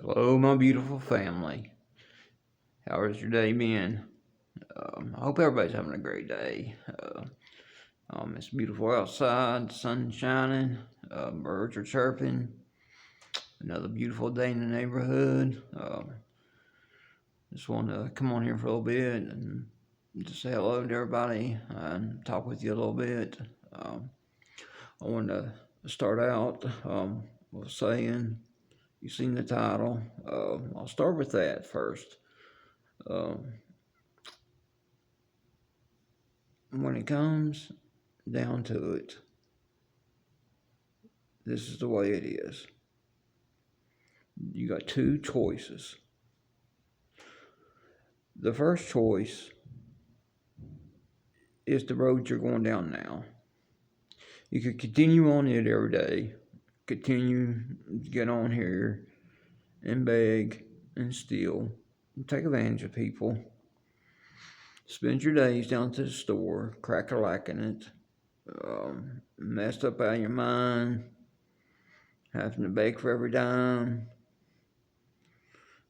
Hello, my beautiful family. How has your day been? I hope everybody's having a great day. It's beautiful outside, the sun's shining, birds are chirping. Another beautiful day in the neighborhood. Just want to come on here for a little bit and just say hello to everybody and talk with you a little bit. I wanted to start out with saying, you've seen the title. I'll start with that first. Um, when it comes down to it, this is the way it is. You got two choices. The first choice is the road you're going down now. You could continue on it every day, continue to get on here and beg and steal, and take advantage of people. Spend your days down to the store, crack-a-lacking it, messed up out of your mind, having to beg for every dime.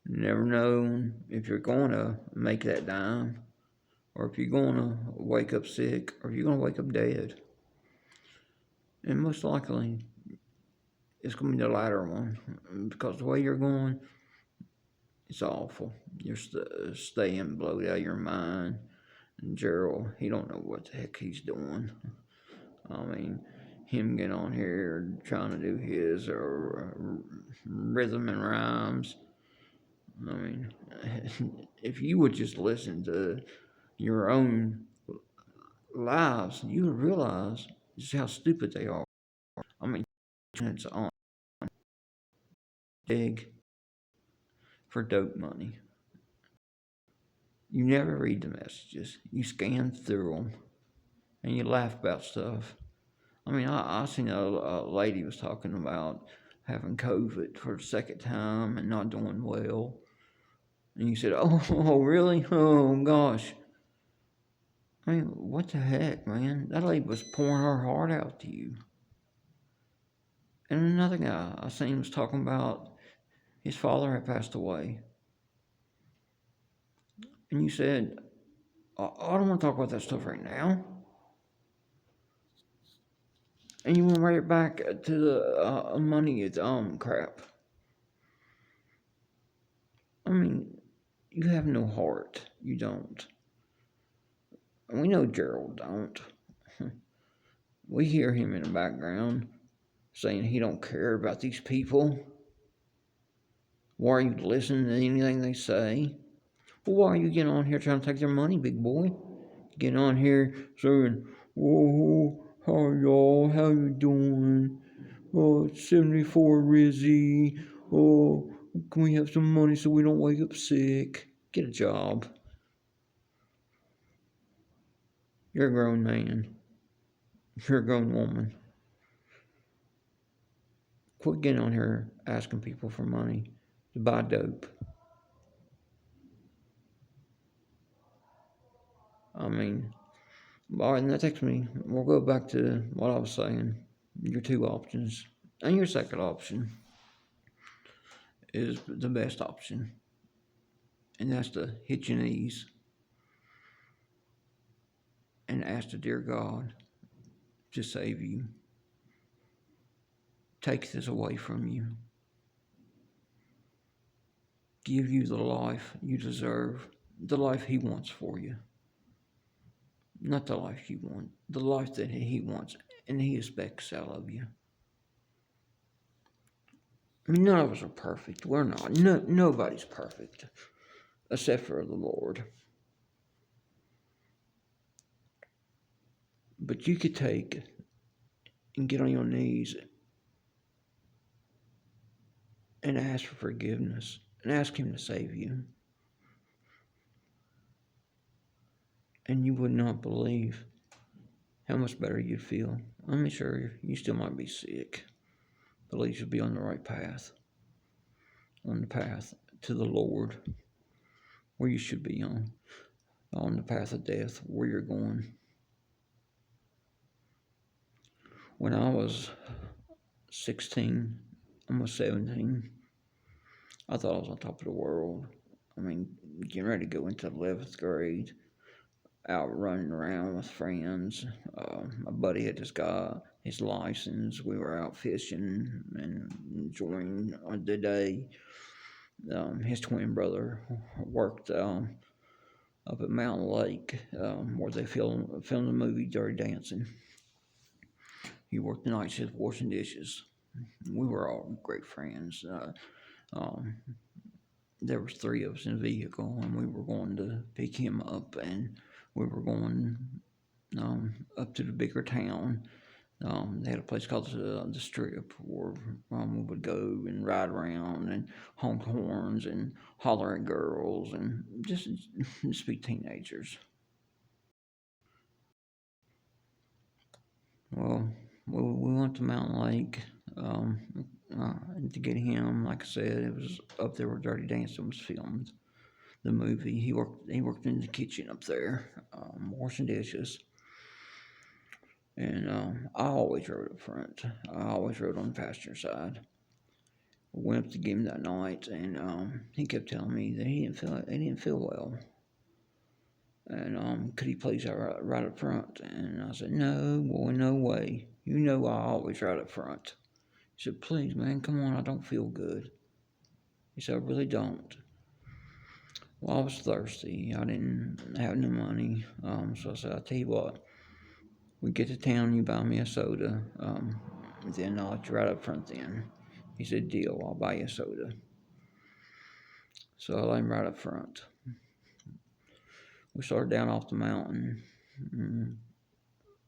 You never know if you're going to make that dime, or if you're going to wake up sick, or if you're going to wake up dead. And most likely, it's going to be the latter one, because the way you're going, it's awful. You're staying blowed out of your mind. And jerryl, he don't know what the heck he's doing. I mean, him getting on here trying to do his rhythm and rhymes. I mean, if you would just listen to your own lives, you would realize just how stupid they are. I mean, it's on big for dope money. You never read the messages. You scan through them and you laugh about stuff. I mean, I seen a lady was talking about having COVID for the second time and not doing well. And you said, oh really? Oh, gosh. I mean, what the heck, man? That lady was pouring her heart out to you. And another guy I seen was talking about his father had passed away. And you said, I don't want to talk about that stuff right now. And you went right back to the money is crap. I mean, you have no heart. You don't. And we know Gerald don't. We hear him in the background saying he don't care about these people. Why are you listening to anything they say? Well, why are you getting on here trying to take their money, big boy? Getting on here saying, oh, how y'all, how you doing? Oh, it's 74 Rizzy. Oh, can we have some money so we don't wake up sick? Get a job. You're a grown man. You're a grown woman. Quit getting on here asking people for money to buy dope. I mean, all right, and that takes me, we'll go back to what I was saying. Your two options. And your second option is the best option. And that's to hit your knees and ask the dear God to save you. Take this away from you. Give you the life you deserve. The life He wants for you. Not the life you want. The life that He wants and He expects out of you. I mean, none of us are perfect. We're not. Nobody's perfect. Except for the Lord. But you could take and get on your knees and ask for forgiveness and ask Him to save you. And you would not believe how much better you'd feel. I'm sure you still might be sick, but at least you'll be on the right path. On the path to the Lord, where you should be on the path of death, where you're going. When I was 16, almost 17, I thought I was on top of the world. I mean, getting ready to go into 11th grade, out running around with friends. My buddy had just got his license. We were out fishing and enjoying the day. His twin brother worked up at Mountain Lake, where they filmed the movie Dirty Dancing. He worked the night shift washing dishes. We were all great friends. Um, there was three of us in the vehicle, and we were going to pick him up, and we were going up to the bigger town. They had a place called the Strip where we would go and ride around and honk horns and holler at girls and just be teenagers. Well, we went to Mountain Lake uh, to get him. Like I said, it was up there where Dirty Dancing was filmed. The movie. He worked in the kitchen up there, washing dishes. And I always rode up front. I always rode on the passenger side. Went up to get him that night, and he kept telling me that he didn't feel well, and could he please ride up front? And I said, no, boy, no way. You know I always ride up front. He said, please, man, come on, I don't feel good. He said, I really don't. Well, I was thirsty. I didn't have no money, so I said, I'll tell you what. We get to town, you buy me a soda, then I'll let you ride up front then. He said, deal, I'll buy you a soda. So I let him right up front. We started down off the mountain. Mm,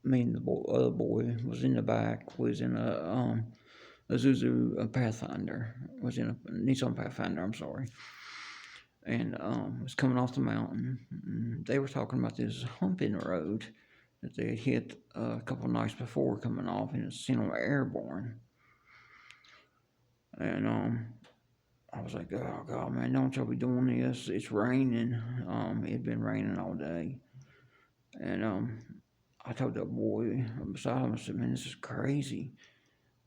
Me and the other boy was in the back, was in a Zuzu a Pathfinder, was in a Nissan Pathfinder, I'm sorry. And was coming off the mountain. They were talking about this hump in the road that they had hit a couple nights before coming off, and it's seen them airborne. And I was like, oh God, man, don't y'all be doing this. It's raining. It had been raining all day. And I told that boy beside him, I said, man, this is crazy.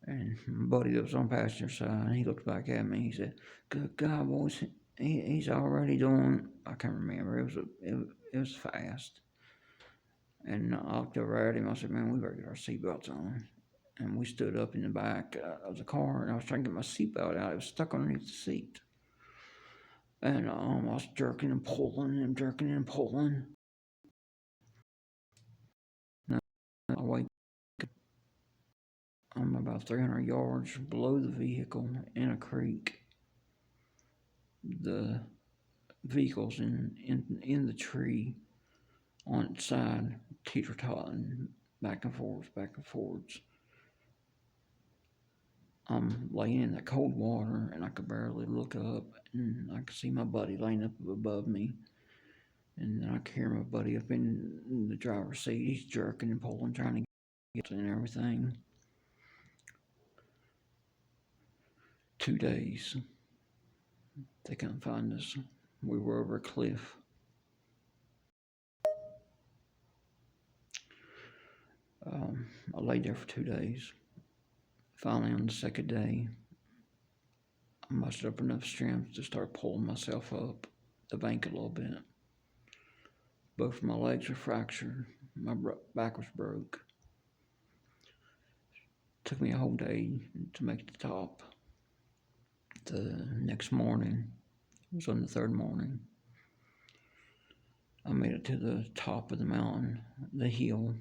And my buddy that was on passenger side, he looked back at me. He said, good God, boys, he's already doing, I can't remember. It was fast. And I looked over at him. I said, man, we better get our seatbelts on. And we stood up in the back of the car, and I was trying to get my seatbelt out. It was stuck underneath the seat. And I was jerking and pulling and jerking and pulling. And I wake up. I'm about 300 yards below the vehicle in a creek. The vehicle's in the tree on its side, teeter-totting back and forth, back and forth. I'm laying in that cold water, and I could barely look up, and I could see my buddy laying up above me. And then I could hear my buddy up in the driver's seat. He's jerking and pulling, trying to get and everything. 2 days. They couldn't find us. We were over a cliff. I laid there for 2 days. Finally, on the second day, I mustered up enough strength to start pulling myself up the bank a little bit. Both of my legs were fractured. My back was broke. It took me a whole day to make the top. The next morning, it was on the third morning, I made it to the top of the mountain, the hill,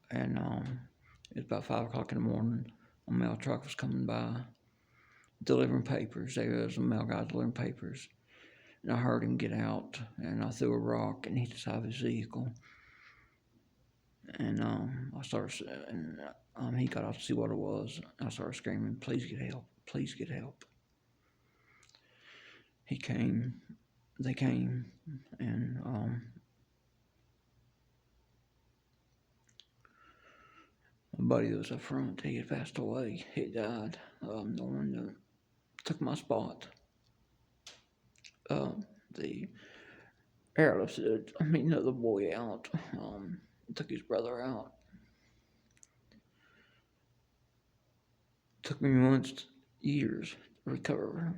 and it was about 5 o'clock in the morning. A mail truck was coming by, delivering papers. There was a mail guy delivering papers, and I heard him get out, and I threw a rock and hit the side of his vehicle. And I started, and he got out to see what it was. I started screaming, "Please get help! Please get help!" He came. They came, and my buddy that was up front, he had passed away. He died. The one that took my spot. The airlift said, I mean, another boy out. Took his brother out. Took me months, years, recover.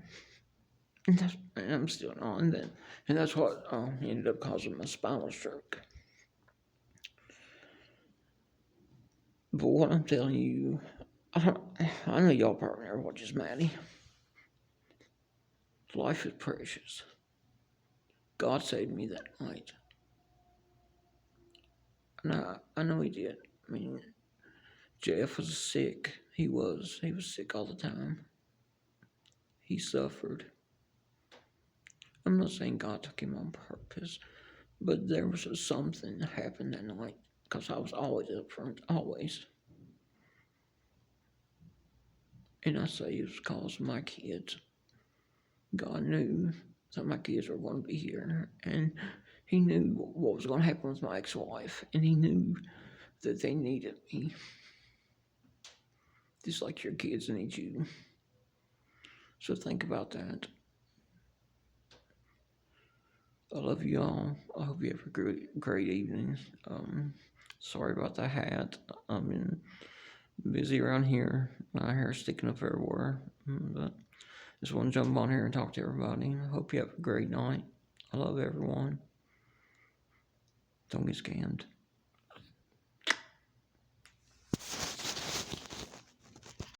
And I'm still on that. And that's what ended up causing my spinal stroke. But what I'm telling you, I know y'all probably never watches Maddie. Life is precious. God saved me that night. And I know he did. I mean, Jeff was sick. He was sick all the time. He suffered. I'm not saying God took him on purpose, but there was something that happened that night because I was always up front, always. And I say it was because of my kids. God knew that my kids were going to be here, and he knew what was going to happen with my ex-wife, and he knew that they needed me. Just like your kids need you. So think about that. I love you all. I hope you have a great evening. Sorry about the hat. I've been busy around here. My hair's sticking up everywhere. But just want to jump on here and talk to everybody. I hope you have a great night. I love everyone. Don't get scammed.